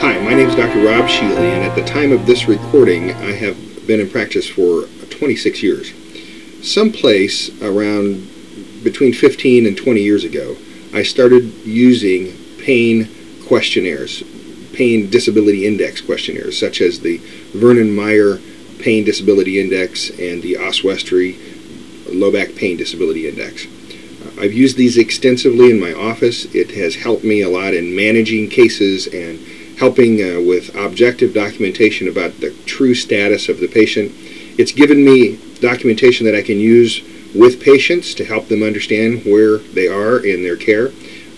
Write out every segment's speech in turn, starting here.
Hi, my name is Dr. Rob Sheely, and at the time of this recording, I have been in practice for 26 years. Someplace around between 15 and 20 years ago, I started using pain questionnaires, pain disability index questionnaires, such as the Vernon-Meyer Pain Disability Index and the Oswestry Low Back Pain Disability Index. I've used these extensively in my office. It has helped me a lot in managing cases and helping with objective documentation about the true status of the patient. It's given me documentation that I can use with patients to help them understand where they are in their care.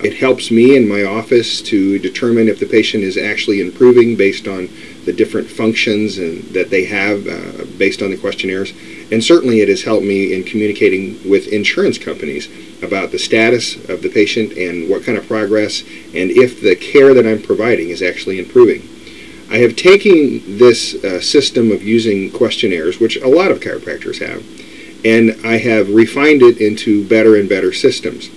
It helps me in my office to determine if the patient is actually improving based on the different functions that they have based on the questionnaires. And certainly it has helped me in communicating with insurance companies about the status of the patient and what kind of progress and if the care that I'm providing is actually improving. I have taken this system of using questionnaires, which a lot of chiropractors have, and I have refined it into better and better systems.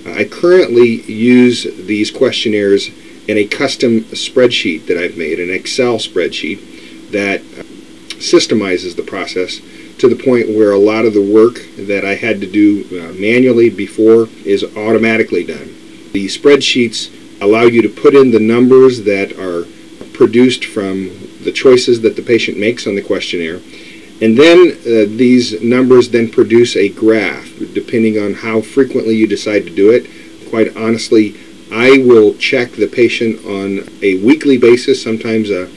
I currently use these questionnaires in a custom spreadsheet that I've made, an Excel spreadsheet that systemizes the process to the point where a lot of the work that I had to do manually before is automatically done. The spreadsheets allow you to put in the numbers that are produced from the choices that the patient makes on the questionnaire, and then these numbers then produce a graph depending on how frequently you decide to do it. Quite honestly, I will check the patient on a weekly basis, sometimes a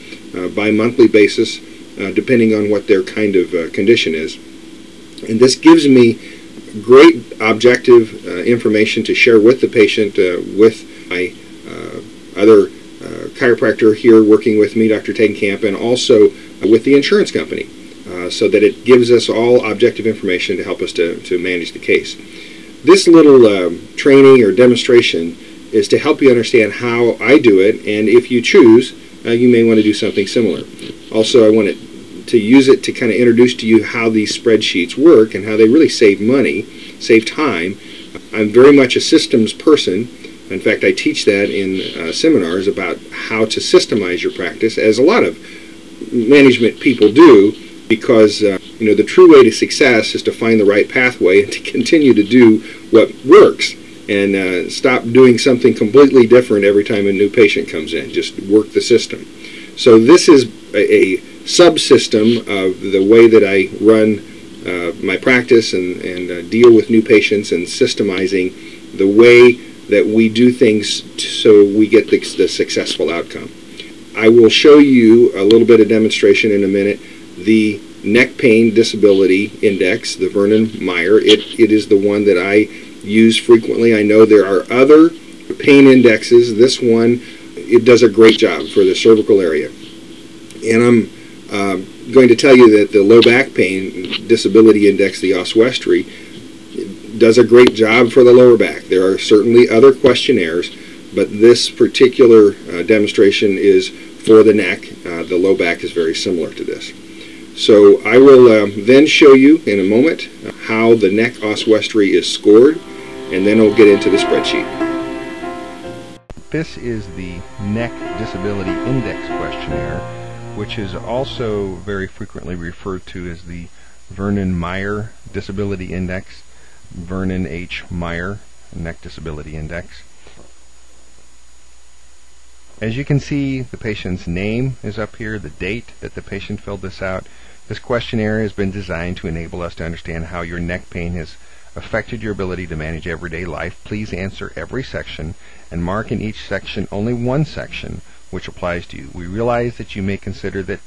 bi-monthly basis, depending on what their kind of condition is. And this gives me great objective information to share with the patient, with my other chiropractor here working with me, Dr. Tegenkamp, and also with the insurance company, so that it gives us all objective information to help us to manage the case. This little training or demonstration is to help you understand how I do it, and if you choose, you may want to do something similar. Also, I wanted to use it to kind of introduce to you how these spreadsheets work and how they really save money, save time. I'm very much a systems person. In fact, I teach that in seminars about how to systemize your practice, as a lot of management people do, because the true way to success is to find the right pathway and to continue to do what works, and stop doing something completely different every time a new patient comes in. Just work the system. So this is a subsystem of the way that I run my practice and deal with new patients, and systemizing the way that we do things so we get the successful outcome. I will show you a little bit of demonstration in a minute. The Neck Pain Disability Index, the Vernon-Meyer, it is the one that I use frequently. I know there are other pain indexes. This one, it does a great job for the cervical area. And I'm going to tell you that the Low Back Pain Disability Index, the Oswestry, does a great job for the lower back. There are certainly other questionnaires, but this particular demonstration is for the neck. The low back is very similar to this. So I will then show you in a moment how the neck Oswestry is scored, and then I'll get into the spreadsheet. This is the Neck Disability Index questionnaire, which is also very frequently referred to as the Vernon-Meyer Disability Index, Vernon H. Meyer Neck Disability Index. As you can see, the patient's name is up here, the date that the patient filled this out. This questionnaire has been designed to enable us to understand how your neck pain has affected your ability to manage everyday life. Please answer every section and mark in each section only one section which applies to you. We realize that you may consider that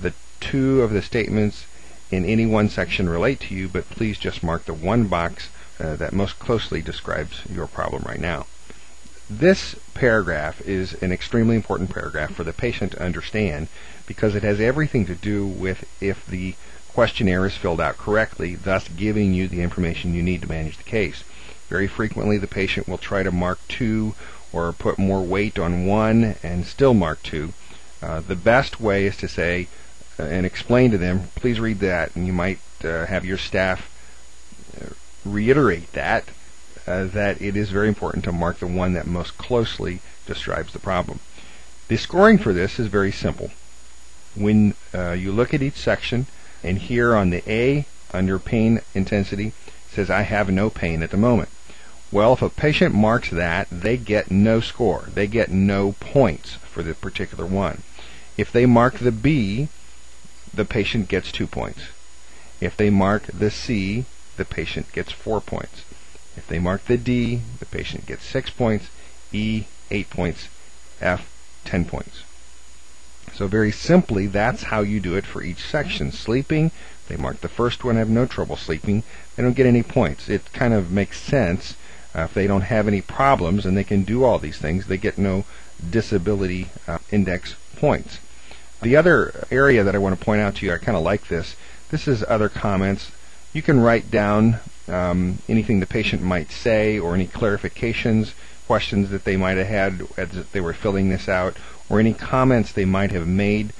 the two of the statements in any one section relate to you, but please just mark the one box that most closely describes your problem right now. This paragraph is an extremely important paragraph for the patient to understand, because it has everything to do with if the questionnaire is filled out correctly, thus giving you the information you need to manage the case. Very frequently the patient will try to mark 2 or put more weight on 1 and still mark 2. The best way is to say and explain to them, please read that, and you might have your staff reiterate that it is very important to mark the one that most closely describes the problem. The scoring for this is very simple. When you look at each section, and here on the A, under pain intensity, says I have no pain at the moment. Well, if a patient marks that, they get no score. They get no points for the particular one. If they mark the B, the patient gets 2 points. If they mark the C, the patient gets 4 points. If they mark the D, the patient gets 6 points. E, 8 points. F, 10 points. So very simply, that's how you do it for each section. Sleeping, they mark the first one, have no trouble sleeping. They don't get any points. It kind of makes sense. If they don't have any problems and they can do all these things, they get no disability index points. The other area that I want to point out to you, I kind of like this. This is other comments. You can write down anything the patient might say, or any clarifications, questions that they might have had as they were filling this out, or any comments they might have made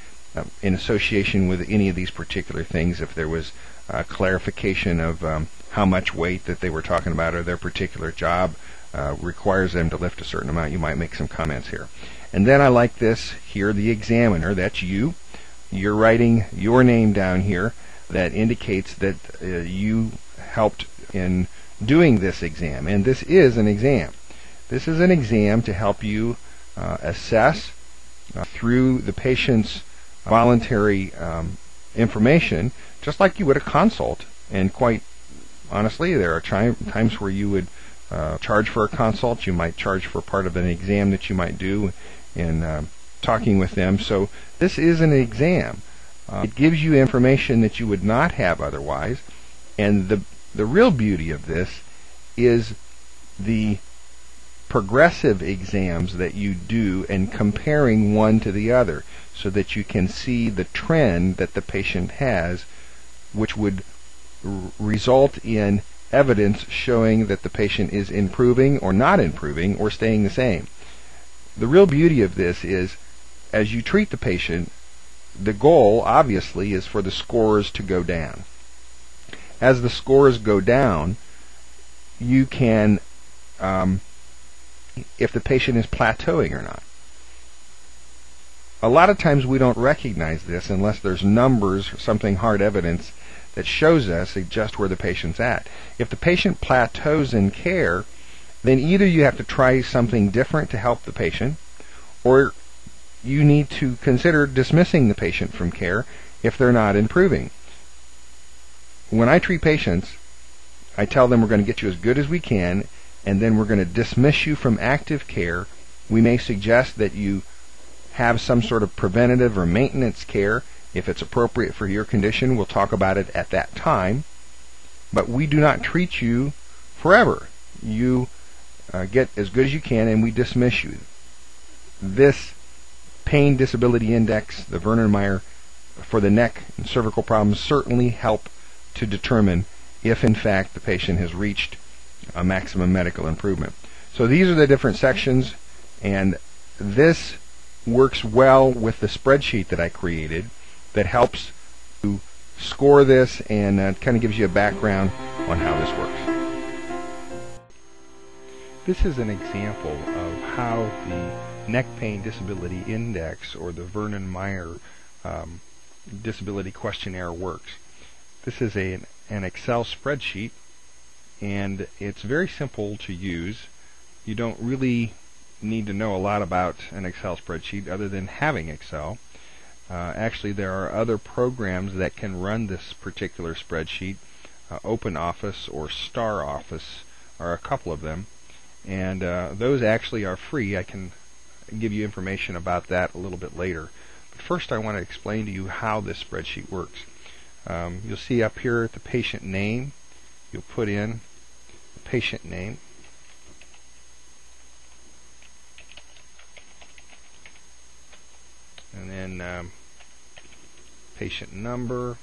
in association with any of these particular things. If there was clarification of how much weight that they were talking about, or their particular job requires them to lift a certain amount, you might make some comments here. And then I like this here, the examiner, that's you. You're writing your name down here. That indicates that you helped in doing this exam. And this is an exam. This is an exam to help you assess through the patient's voluntary information, just like you would a consult. And quite honestly, there are times where you would charge for a consult. You might charge for part of an exam that you might do in talking with them. So this is an exam. It gives you information that you would not have otherwise. And the real beauty of this is the progressive exams that you do and comparing one to the other, so that you can see the trend that the patient has, which would result in evidence showing that the patient is improving or not improving or staying the same. The real beauty of this is, as you treat the patient, the goal obviously is for the scores to go down. As the scores go down, you can if the patient is plateauing or not. A lot of times we don't recognize this unless there's numbers or something, hard evidence that shows us just where the patient's at. If the patient plateaus in care, then either you have to try something different to help the patient, or you need to consider dismissing the patient from care if they're not improving. When I treat patients, I tell them we're going to get you as good as we can, and then we're going to dismiss you from active care. We may suggest that you have some sort of preventative or maintenance care if it's appropriate for your condition. We'll talk about it at that time. But we do not treat you forever. You get as good as you can, and we dismiss you. This pain disability index, the Vernon-Meyer for the neck and cervical problems, certainly help to determine if in fact the patient has reached a maximum medical improvement. So these are the different sections, and this works well with the spreadsheet that I created that helps to score this and kind of gives you a background on how this works. This is an example of how the Neck Pain Disability Index, or the Vernon-Meyer Disability Questionnaire, works. This is an Excel spreadsheet, and it's very simple to use. You don't really need to know a lot about an Excel spreadsheet other than having Excel. Actually, there are other programs that can run this particular spreadsheet. OpenOffice or StarOffice are a couple of them, and those actually are free. I can give you information about that a little bit later. But first I want to explain to you how this spreadsheet works. You'll see up here the patient name. You'll put in the patient name. And then patient number.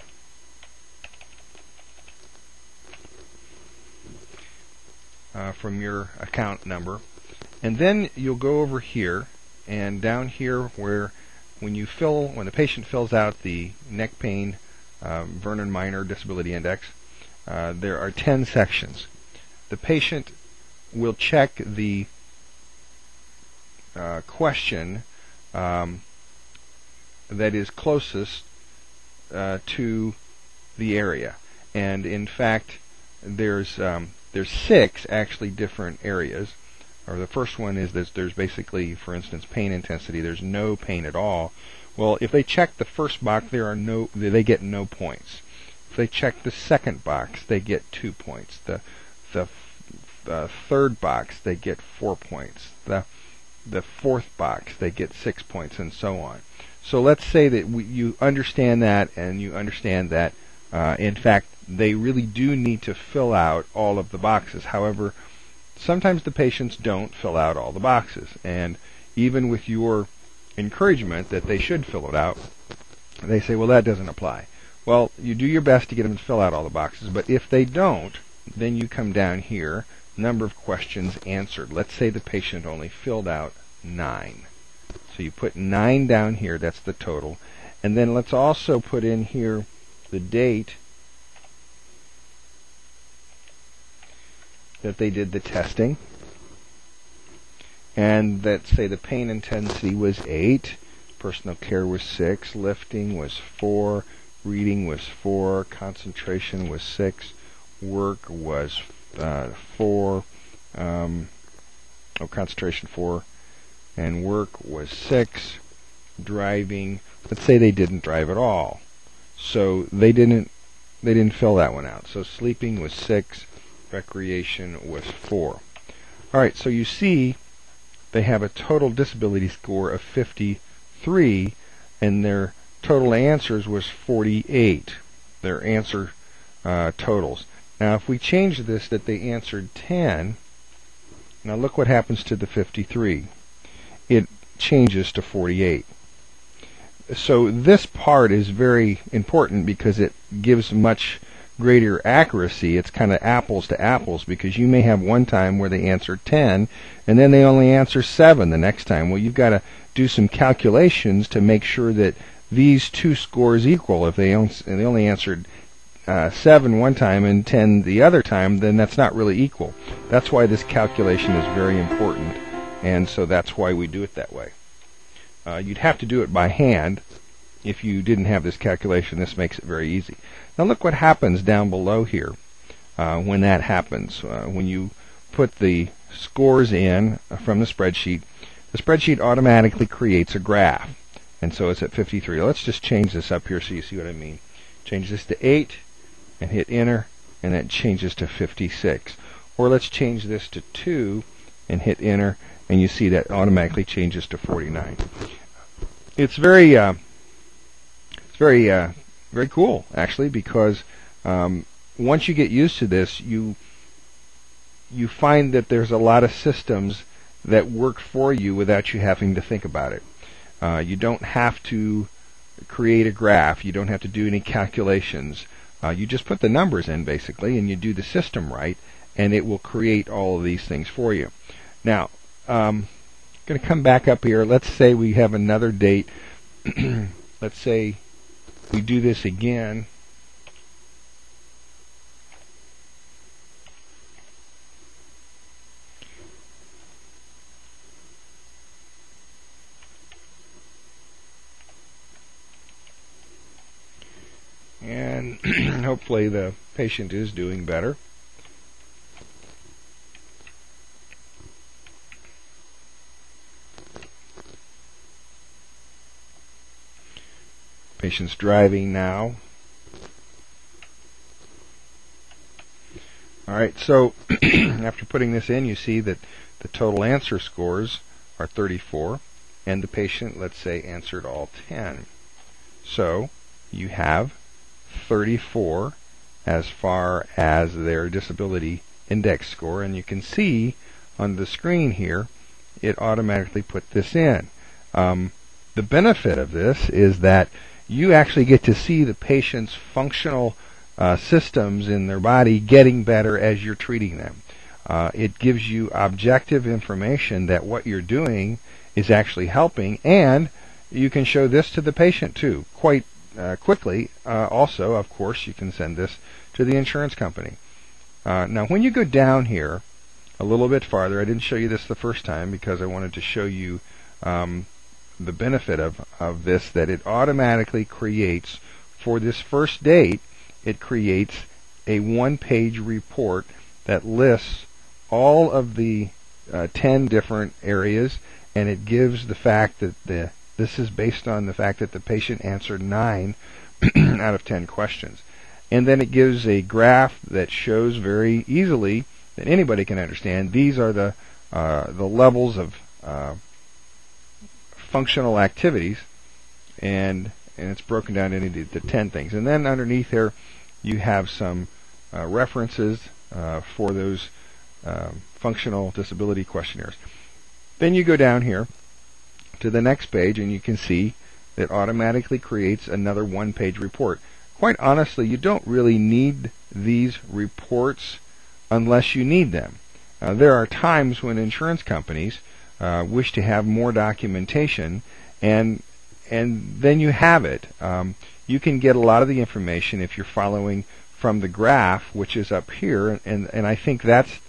From your account number. And then you'll go over here, and down here where when the patient fills out the neck pain Vernon-Meyer Disability Index, there are 10 sections. The patient will check the question that is closest to the area. And in fact, there's 6 actually different areas. Or the first one is there's basically, for instance, pain intensity. There's no pain at all. Well, if they check the first box, they get no points. If they check the second box, they get 2 points. The third box, they get 4 points. The fourth box, they get 6 points, and so on. So let's say that you understand that, and you understand that, in fact, they really do need to fill out all of the boxes. However, sometimes the patients don't fill out all the boxes, and even with your encouragement that they should fill it out, they say, well, that doesn't apply. Well, you do your best to get them to fill out all the boxes, but if they don't, then you come down here, number of questions answered. Let's say the patient only filled out 9. So you put 9 down here, that's the total. And then let's also put in here the date that they did the testing. And let's say the pain intensity was 8, personal care was 6, lifting was 4, reading was 4, concentration was 6, work was 4, concentration 4, and work was 6, driving, let's say they didn't drive at all. So they didn't fill that one out. So sleeping was 6, recreation was 4. Alright, so you see they have a total disability score of 53, and their total answers was 48, their answer totals. Now if we change this that they answered 10, now look what happens to the 53. It changes to 48. So this part is very important because it gives much greater accuracy. It's kind of apples to apples, because you may have one time where they answer 10 and then they only answer 7 the next time. Well, you've got to do some calculations to make sure that these two scores equal. If they only answered 7 one time and 10 the other time, then that's not really equal. That's why this calculation is very important, and so that's why we do it that way. You'd have to do it by hand if you didn't have this calculation. This makes it very easy. Now look what happens down below here when that happens. When you put the scores in from the spreadsheet automatically creates a graph. And so it's at 53. Let's just change this up here so you see what I mean. Change this to 8 and hit enter, and that changes to 56. Or let's change this to 2 and hit enter, and you see that automatically changes to 49. It's very cool, actually, because once you get used to this, you find that there's a lot of systems that work for you without you having to think about it. You don't have to create a graph. You don't have to do any calculations. You just put the numbers in, basically, and you do the system right, and it will create all of these things for you. Now, I'm going to come back up here. Let's say we have another date. Let's say we do this again. And hopefully the patient is doing better. Patient's driving now. Alright, so after putting this in, you see that the total answer scores are 34, and the patient, let's say, answered all 10. So you have 34 as far as their disability index score, and you can see on the screen here it automatically put this in. The benefit of this is that you actually get to see the patient's functional systems in their body getting better as you're treating them. It gives you objective information that what you're doing is actually helping, and you can show this to the patient too quite quickly. Also, of course, you can send this to the insurance company. Now, when you go down here a little bit farther, I didn't show you this the first time because I wanted to show you the benefit of this, that it automatically creates, for this first date, it creates a one-page report that lists all of the 10 different areas, and it gives the fact that this is based on the fact that the patient answered 9 out of 10 questions. And then it gives a graph that shows very easily, that anybody can understand, these are the levels of functional activities, and it's broken down into the 10 things. And then underneath here you have some references for those functional disability questionnaires. Then you go down here to the next page, and you can see that automatically creates another one-page report. Quite honestly, you don't really need these reports unless you need them. There are times when insurance companies wish to have more documentation, and then you have it. You can get a lot of the information if you're following from the graph, which is up here, and I think that's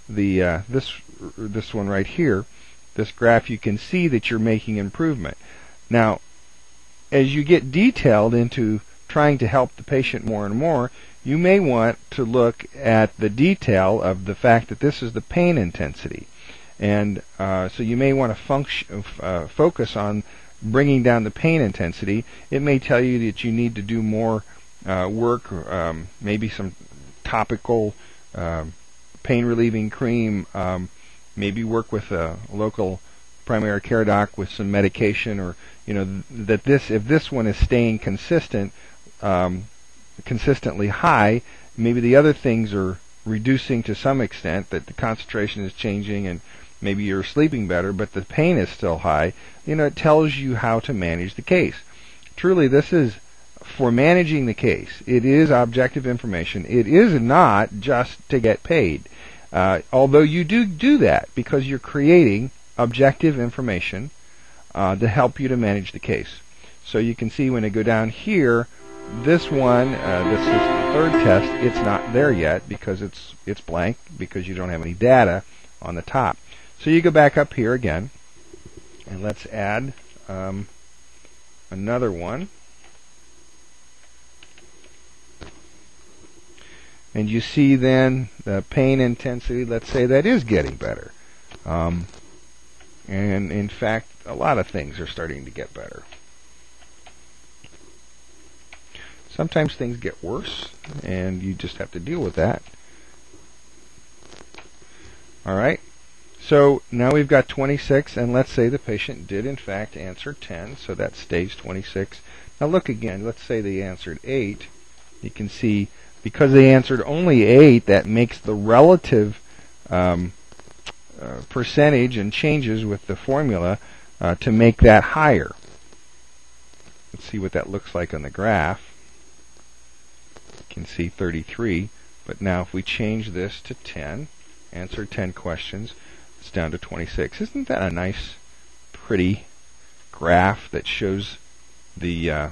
the this one right here. This graph, you can see that you're making improvement. Now, as you get detailed into trying to help the patient more and more, you may want to look at the detail of the fact that this is the pain intensity. And so you may want to focus on bringing down the pain intensity. It may tell you that you need to do more work, maybe some topical pain relieving cream, maybe work with a local primary care doc with some medication, or that if this one is staying consistently high, maybe the other things are reducing to some extent, that the concentration is changing and maybe you're sleeping better, but the pain is still high. It tells you how to manage the case. Truly, this is for managing the case. It is objective information. It is not just to get paid. Although you do that because you're creating objective information to help you to manage the case. So you can see when I go down here, this one, this is the third test. It's not there yet because it's blank, because you don't have any data on the top. So you go back up here again, and let's add another one. And you see then the pain intensity, let's say that is getting better. And in fact, a lot of things are starting to get better. Sometimes things get worse, and you just have to deal with that. Alright, so now we've got 26, and let's say the patient did in fact answer 10, so that stays 26. Now look again, let's say they answered 8. You can see, because they answered only 8, that makes the relative percentage and changes with the formula to make that higher. Let's see what that looks like on the graph. You can see 33, but now if we change this to 10, answer 10 questions, it's down to 26. Isn't that a nice, pretty graph that shows the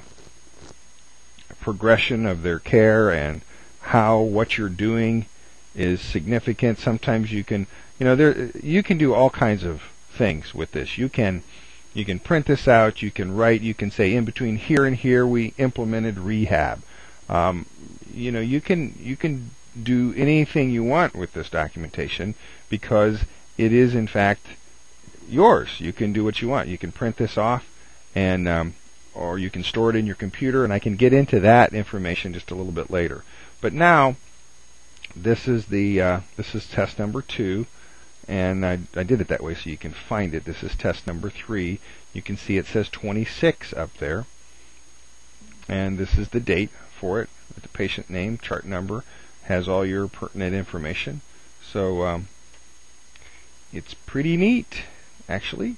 progression of their care and how what you're doing is significant? Sometimes you can, you can do all kinds of things with this. You can print this out. You can write. You can say in between here and here we implemented rehab. You can do anything you want with this documentation because it is in fact yours. You can do what you want. You can print this off, and or you can store it in your computer, and I can get into that information just a little bit later. But now, this is test number 2, and I did it that way so you can find it. This is test number 3. You can see it says 26 up there, and this is the date for it. The patient name, chart number, has all your pertinent information. So it's pretty neat, actually.